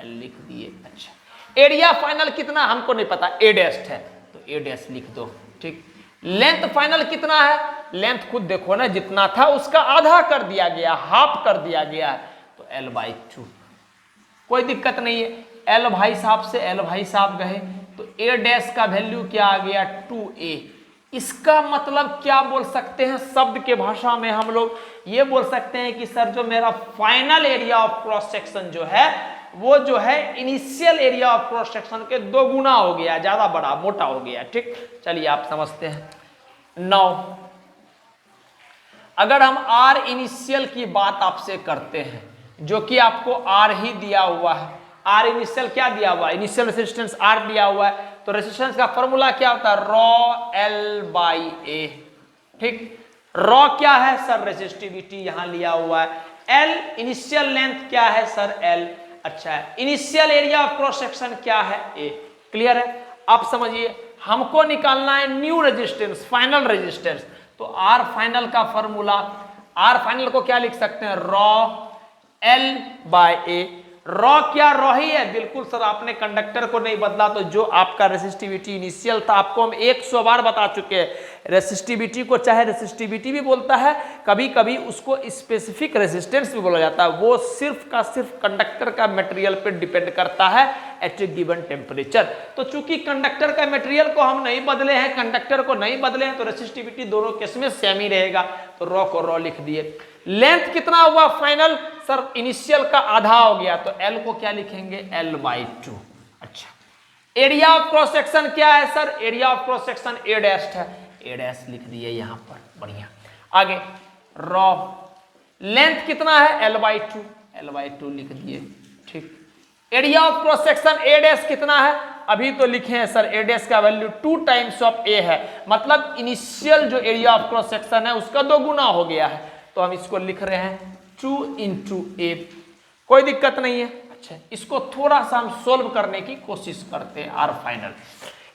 लिख दिए। अच्छा, एरिया फाइनल कितना हमको नहीं पता, A' है तो A' लिख दो। ठीक, लेंथ फाइनल कितना है? लेंथ खुद देखो ना, जितना था उसका आधा कर दिया गया, हाफ कर दिया गया है, तो L/2। कोई दिक्कत नहीं है। L भाई साहब से L भाई साहब गए तो A' का वैल्यू क्या आ गया? 2A। इसका मतलब क्या बोल सकते हैं शब्द के भाषा में? हम लोग ये बोल सकते हैं कि सर जो मेरा final area of cross section जो है वो जो है initial area of cross section के 2 गुना हो गया, ज्यादा बड़ा मोटा हो गया। ठीक, चलिए आप समझते हैं। 9 अगर हम आर इनिशियल की बात आपसे करते हैं, जो कि आपको आर ही दिया हुआ है, आर इनिशियल क्या दिया हुआ है, इनिशियल रेजिस्टेंस आर दिया हुआ है, तो रेजिस्टेंस का फॉर्मूला क्या होता है, रॉ एल बाई ए। ठीक, रॉ क्या है सर, रेजिस्टिविटी यहां लिया हुआ है, एल इनिशियल लेंथ क्या है सर, एल। अच्छा है, initial area of cross section क्या है, ए। क्लियर है, आप समझिए हमको निकालना है न्यू रेजिस्टेंस, फाइनल रेजिस्टेंस। तो आर फाइनल का फॉर्मूला, आर फाइनल को क्या लिख सकते हैं, रॉ एल बाय ए। रॉ क्या, रॉ ही है, बिल्कुल सर, आपने कंडक्टर को नहीं बदला। तो जो आपका रेसिस्टिविटी इनिशियल था, आपको हम 100 बार बता चुके हैं, रेसिस्टिविटी को चाहे रेसिस्टिविटी भी बोलता है, कभी कभी उसको स्पेसिफिक रेजिस्टेंस भी बोला जाता है। वो सिर्फ का सिर्फ कंडक्टर का मटेरियल पे डिपेंड करता है एट ए गिवन टेम्परेचर। तो चूंकि कंडक्टर का मटेरियल को हम नहीं बदले हैं, कंडक्टर को नहीं बदले हैं, तो रेसिस्टिविटी दोनों केस में सेम ही रहेगा। तो रॉ को रॉ लिख दिए। लेंथ कितना हुआ फाइनल, सर इनिशियल का आधा हो गया, तो एल को क्या लिखेंगे, एल बाई 2। अच्छा, एरिया ऑफ क्रॉस सेक्शन क्या है sir, area of cross section A dash है, ए डैश लिख दिए यहां पर, बढ़िया। आगे रॉ लेंथ कितना है, एल बाई 2, एल बाई 2 लिख दिए। ठीक, area of cross section A dash कितना है, अभी तो लिखे हैं सर, ए डैश का वैल्यू 2 टाइम्स ऑफ ए है, मतलब इनिशियल जो एरिया ऑफ क्रॉस सेक्शन है उसका 2 गुना हो गया है। तो हम इसको लिख रहे हैं 2 इंटू ए, कोई दिक्कत नहीं है। अच्छा, इसको थोड़ा सा हम सोल्व करने की कोशिश करते हैं, आर फाइनल,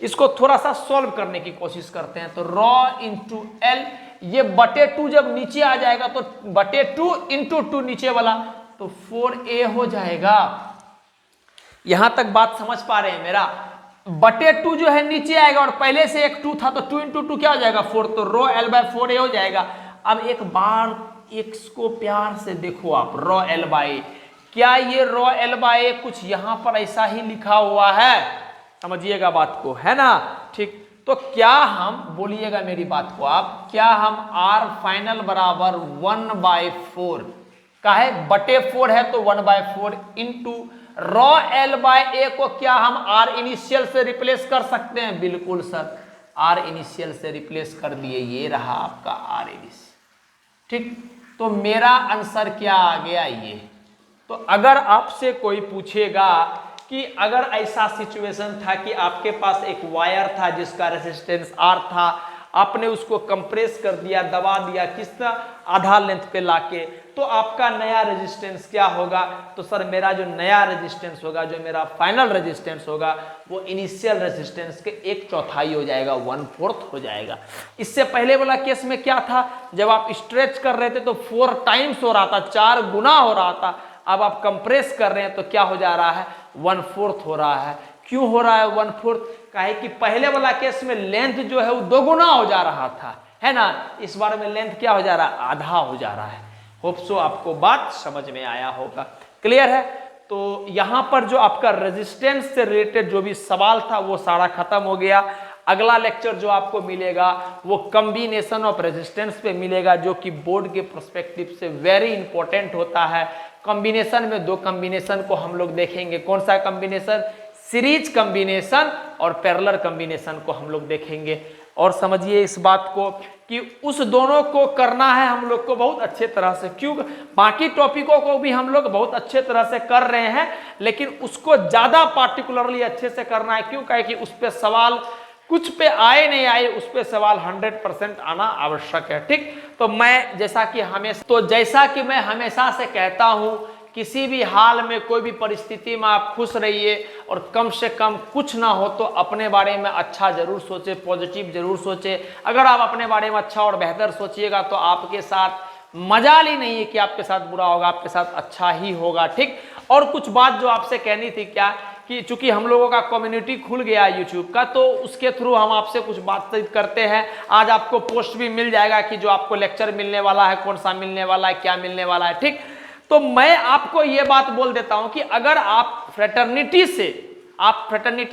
इसको थोड़ा सा सोल्व करने की कोशिश करते हैं। तो रॉ इंटू एल, ये बटे 2 जब नीचे आ जाएगा तो बटे 2 इंटू 2 नीचे वाला, तो 4a हो जाएगा। यहां तक बात समझ पा रहे हैं मेरा, बटे 2 जो है नीचे आएगा और पहले से एक 2 था, तो 2 इंटू 2 क्या हो जाएगा, 4, तो रॉ एल बाय 4a हो जाएगा। अब एक बार इसको प्यार से देखो आप, रॉ एल बाई, क्या ये रॉ एल बाई कुछ यहां पर ऐसा ही लिखा हुआ है, समझिएगा बात को, है ना। ठीक, तो क्या हम, बोलिएगा मेरी बात को आप, क्या हम आर फाइनल बराबर 1/4 का है, बटे 4 है तो 1/4 इंटू रॉ एल बाय ए को क्या हम आर इनिशियल से रिप्लेस कर सकते हैं, बिल्कुल सर, आर इनिशियल से रिप्लेस कर दिए, ये रहा आपका आर इनिशियल। ठीक, तो मेरा आंसर क्या आ गया, ये। तो अगर आपसे कोई पूछेगा कि अगर ऐसा सिचुएशन था कि आपके पास एक वायर था जिसका रेजिस्टेंस आर था, आपने उसको कंप्रेस कर दिया, दबा दिया, कितना आधा लेंथ पे लाके, तो आपका नया रेजिस्टेंस क्या होगा, तो सर मेरा जो नया रेजिस्टेंस होगा, जो मेरा फाइनल रेजिस्टेंस होगा, वो इनिशियल रेजिस्टेंस के 1/4 हो जाएगा, 1/4 हो जाएगा। इससे पहले वाला केस में क्या था, जब आप स्ट्रेच कर रहे थे तो 4 टाइम्स हो रहा था, 4 गुना हो रहा था। अब आप कंप्रेस कर रहे हैं तो क्या हो जा रहा है, 1/4 हो रहा है। क्यों हो रहा है 1/4, काहे कि पहले वाला केस में लेंथ जो है वो 2 गुना हो जा रहा था, है ना। इस बार में लेंथ क्या हो जा रहा है, आधा हो जा रहा है। होप सो आपको बात समझ में आया होगा, क्लियर है। तो यहां पर जो आपका रेजिस्टेंस से रिलेटेड जो भी सवाल था वो सारा खत्म हो गया। अगला लेक्चर जो आपको मिलेगा वो कॉम्बिनेशन ऑफ रेजिस्टेंस पे मिलेगा, जो कि बोर्ड के पर्सपेक्टिव से वेरी इंपॉर्टेंट होता है। कॉम्बिनेशन में 2 कॉम्बिनेशन को हम लोग देखेंगे, कौन सा कॉम्बिनेशन, सीरीज कॉम्बिनेशन और पैरेलल कॉम्बिनेशन को हम लोग देखेंगे। और समझिए इस बात को कि उस दोनों को करना है हम लोग को बहुत अच्छे तरह से, क्यों, बाकी टॉपिकों को भी हम लोग बहुत अच्छे तरह से कर रहे हैं, लेकिन उसको ज्यादा पार्टिकुलरली अच्छे से करना है। क्यों, कहे कि उस पर सवाल कुछ पे आए नहीं आए, उस पे सवाल 100% आना आवश्यक है। ठीक, तो मैं जैसा कि मैं हमेशा से कहता हूं, किसी भी हाल में कोई भी परिस्थिति में आप खुश रहिए और कम से कम कुछ ना हो तो अपने बारे में अच्छा जरूर सोचे, पॉजिटिव जरूर सोचे। अगर आप अपने बारे में अच्छा और बेहतर सोचिएगा तो आपके साथ मजाल ही नहीं है कि आपके साथ बुरा होगा, आपके साथ अच्छा ही होगा। ठीक, और कुछ बात जो आपसे कहनी थी क्या, कि चूंकि हम लोगों का कम्युनिटी खुल गया यूट्यूब का, तो उसके थ्रू हम आपसे कुछ बातचीत करते हैं। आज आपको पोस्ट भी मिल जाएगा कि जो आपको लेक्चर मिलने वाला है, कौन सा मिलने वाला है, क्या मिलने वाला है। ठीक, तो मैं आपको ये बात बोल देता हूं कि अगर आप फ्रेटर्निटी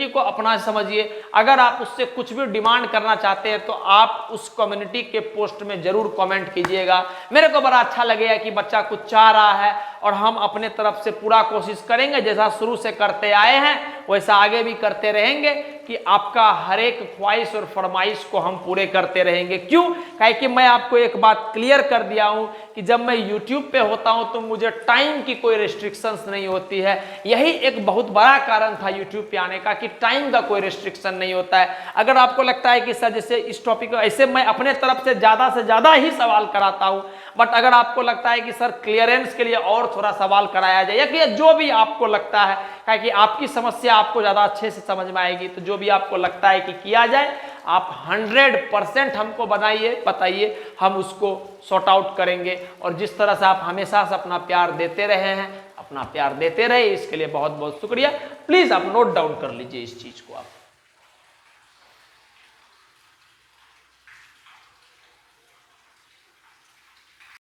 को अपना समझिए, अगर आप उससे कुछ भी डिमांड करना चाहते हैं तो आप उस कम्युनिटी के पोस्ट में जरूर कमेंट कीजिएगा। मेरे को बड़ा अच्छा लगेगा कि बच्चा कुछ चाह रहा है और हम अपने तरफ से पूरा कोशिश करेंगे, जैसा शुरू से करते आए हैं वैसा आगे भी करते रहेंगे कि आपका हर एक ख्वाहिश और फरमाइश को हम पूरे करते रहेंगे। क्यों? काहे कि मैं आपको एक बात क्लियर कर दिया हूं कि जब मैं YouTube पे होता हूं तो मुझे टाइम की कोई रिस्ट्रिक्शंस नहीं होती है। यही एक बहुत बड़ा कारण था YouTube पे आने का कि टाइम का कोई रिस्ट्रिक्शन नहीं होता है। अगर आपको लगता है कि सर जैसे इस टॉपिक को ऐसे मैं अपने तरफ से ज़्यादा ही सवाल कराता हूं, बट अगर आपको लगता है कि सर क्लियरेंस के लिए और थोड़ा सवाल कराया जाए या कि जो भी आपको लगता है, काहे कि आपकी समस्या आपको ज़्यादा अच्छे से समझ में आएगी, तो जो भी आपको लगता है कि किया जाए आप 100% हमको बताइए, हम उसको सॉर्ट आउट करेंगे। और जिस तरह से आप हमेशा से अपना प्यार देते रहे हैं, अपना प्यार देते रहे, इसके लिए बहुत बहुत शुक्रिया। प्लीज़ आप नोट डाउन कर लीजिए इस चीज़ को आप।